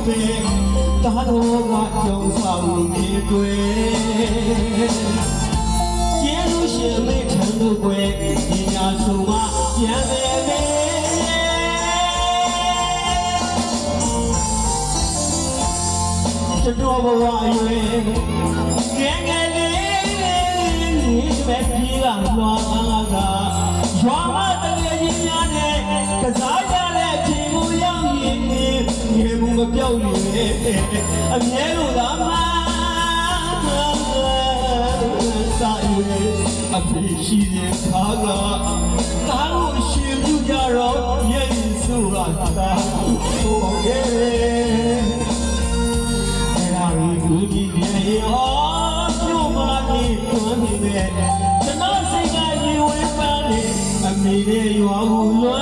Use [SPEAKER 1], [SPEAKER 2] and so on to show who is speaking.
[SPEAKER 1] ပဲတာတော်ကကြောင်ဆောင်နေတွေ့ကျေးဇူးရှင်မိထံတို့ွယ်ဒီညာဆိုမှကျန်တယ်ပဲကျွန်တော်ဘဝအရွယ်ငယ်ငယ်လေးပဲပြေးလာတော့ရွာမတကယ်ကြီးများနဲ့ကစားကြတဲ့ချိန်ကိုရောက်ရင်ရေမှုမပြောက်နေအမြဲလို့သာမှစာရွယ်အဖြစ်ရှိတဲ့ခါကကားကိုရှင်ပြကြတော့ရဲ့ဆိုတာသာဟုတ်ရဲ့အဲ့ဒါကိုဒီပြေရောပြုံးပါနေတွန်းနေတယ်ကျွန်တော်စိတ်ကရေဝင်ပါနေအမေရဲ့ရွာကိုလွ